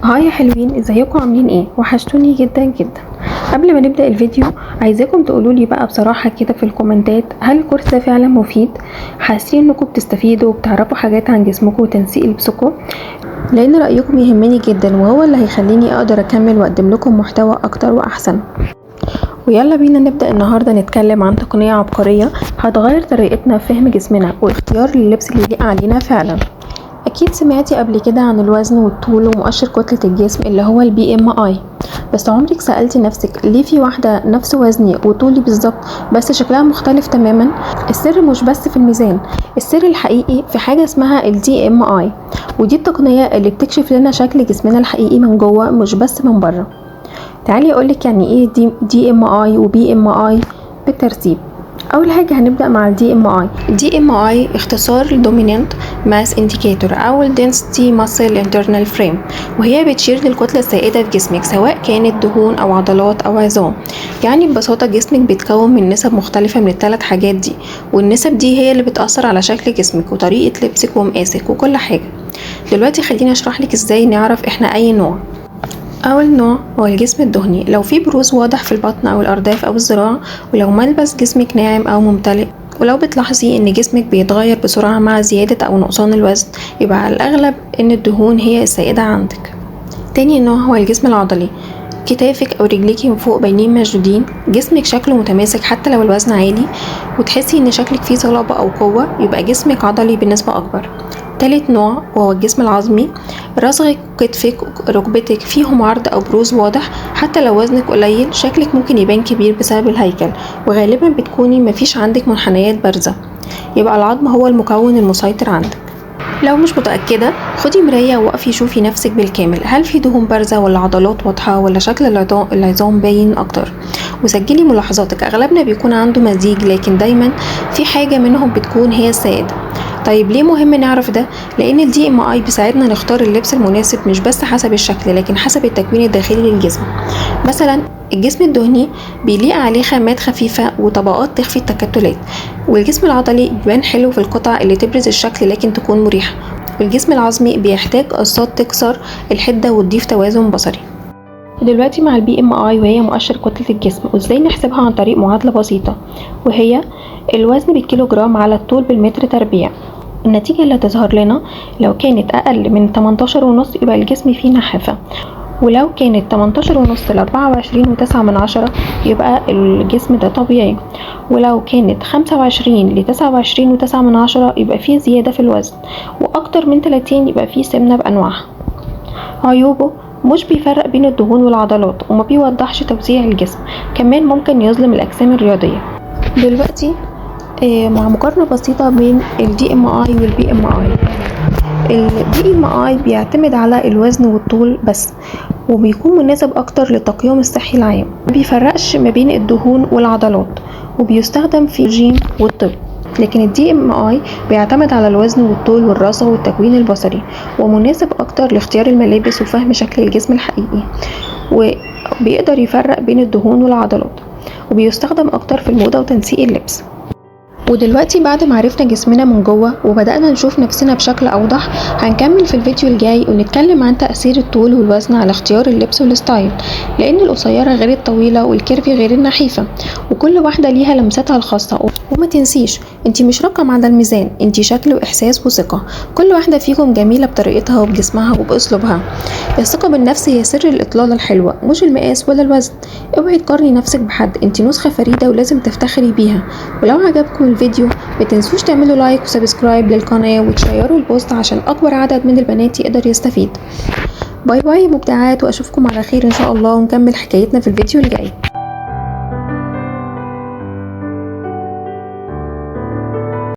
هاي يا حلوين، ازيكم عاملين ايه؟ وحشتوني جدا جدا. قبل ما نبدأ الفيديو عايزاكم تقولولي بقى بصراحة كده في الكومنتات، هل الكورس ده فعلا مفيد؟ حاسين انكم بتستفيدوا وبتعرفوا حاجات عن جسمكم وتنسيق لبسكم؟ لان رأيكم يهمني جدا وهو اللي هيخليني اقدر اكمل واقدم لكم محتوى اكتر واحسن. ويلا بينا نبدأ النهاردة نتكلم عن تقنية عبقرية هتغير طريقتنا في فهم جسمنا واختيار اللبس اللي يليق علينا فعلا. اكيد سمعتي قبل كده عن الوزن والطول ومؤشر كتلة الجسم اللي هو البي ام اي، بس عمرك سألتي نفسك ليه في واحدة نفس وزني وطولي بالظبط بس شكلها مختلف تماما؟ السر مش بس في الميزان، السر الحقيقي في حاجة اسمها الدي ام اي، ودي التقنية اللي بتكشف لنا شكل جسمنا الحقيقي من جوه مش بس من بره. تعالي اقولك يعني ايه دي ام اي وبي ام اي بالترتيب. اول حاجه هنبدا مع الدي ام اي. الدي ام اي اختصار دومينانت ماس انديكيتور او الدنسيتي ماسل انترنال فريم، وهي بتشير للكتله السائده في جسمك سواء كانت دهون او عضلات او عظام. يعني ببساطه جسمك بيتكون من نسب مختلفه من الثلاث حاجات دي، والنسب دي هي اللي بتاثر على شكل جسمك وطريقه لبسك ومقاسك وكل حاجه. دلوقتي خليني اشرح لك ازاي نعرف احنا اي نوع. اول نوع هو الجسم الدهني، لو في بروز واضح في البطن او الارداف او الذراع، ولو ملبس جسمك ناعم او ممتلئ، ولو بتلاحظي ان جسمك بيتغير بسرعة مع زيادة او نقصان الوزن، يبقى على الاغلب ان الدهون هي السائدة عندك. تاني نوع هو الجسم العضلي، كتافك او رجليكي من فوق باينين مشدودين، جسمك شكله متماسك حتى لو الوزن عالي، وتحسي ان شكلك فيه صلابة او قوة، يبقى جسمك عضلي بنسبة اكبر. تالت نوع وهو الجسم العظمي، راسك كتفك ركبتك فيهم عرض او بروز واضح، حتى لو وزنك قليل شكلك ممكن يبان كبير بسبب الهيكل، وغالبا بتكوني مفيش عندك منحنيات بارزة، يبقى العظم هو المكون المسيطر عندك. لو مش متأكدة خدي مراية ووقفي شوفي نفسك بالكامل، هل في دهون بارزة ولا عضلات واضحة ولا شكل العظام باين اكتر، وسجلي ملاحظاتك. اغلبنا بيكون عنده مزيج، لكن دايما في حاجة منهم بتكون هي السائدة. طيب ليه مهم نعرف ده؟ لان الدي ام اي بيساعدنا نختار اللبس المناسب مش بس حسب الشكل لكن حسب التكوين الداخلي للجسم. مثلا الجسم الدهني بيليق عليه خامات خفيفة وطبقات تخفي التكتلات، والجسم العضلي بيبان حلو في القطع اللي تبرز الشكل لكن تكون مريحة، والجسم العظمي بيحتاج قصات تكسر الحدة وتضيف توازن بصري. دلوقتي مع البي ام اي، وهي مؤشر كتلة الجسم، وازاي نحسبها عن طريق معادلة بسيطة، وهي الوزن بالكيلو جرام على الطول بالمتر تربيع. النتيجة اللي هتظهر لنا لو كانت اقل من 18.5 يبقى الجسم فيه نحافة، ولو كانت 18.5 ل 24.9 يبقى الجسم ده طبيعي، ولو كانت 25 ل 29.9 يبقى فيه زيادة في الوزن، واكتر من 30 يبقى فيه سمنة بانواعها. عيوبه مش بيفرق بين الدهون والعضلات، وما بيوضحش توزيع الجسم، كمان ممكن يظلم الاجسام الرياضية. دلوقتي مع مقارنة بسيطة بين الدي ام اي والبي ام اي. البي ام اي بيعتمد على الوزن والطول بس، وبيكون مناسب اكتر للتقييم الصحي العام، مبيفرقش ما بين الدهون والعضلات، وبيستخدم في الجيم والطب. لكن الدي ام اي بيعتمد على الوزن والطول والرصة والتكوين البصري، ومناسب اكتر لاختيار الملابس وفهم شكل الجسم الحقيقي، وبيقدر يفرق بين الدهون والعضلات، وبيستخدم اكتر في الموضة وتنسيق اللبس. ودلوقتي بعد ما عرفنا جسمنا من جوه وبدأنا نشوف نفسنا بشكل أوضح، هنكمل في الفيديو الجاي ونتكلم عن تأثير الطول والوزن على اختيار اللبس والستايل، لأن القصيرة غير الطويلة والكيرفي غير النحيفة، وكل واحدة ليها لمستها الخاصة. وما تنسيش انتي مش رقم على الميزان، انتي شكل واحساس وثقة. كل واحدة فيكم جميلة بطريقتها وبجسمها وبأسلوبها. الثقة بالنفس هي سر الإطلالة الحلوة، مش المقاس ولا الوزن. اوعي تقارني نفسك بحد، انتي نسخة فريدة ولازم تفتخري بيها. ولو عجبكم الفيديو متنسوش تعملوا لايك وسبسكرايب للقناة وتشيروا البوست عشان أكبر عدد من البنات يقدر يستفيد. باي باي مبدعات، وأشوفكم على خير إن شاء الله، ونكمل حكايتنا في الفيديو الجاي.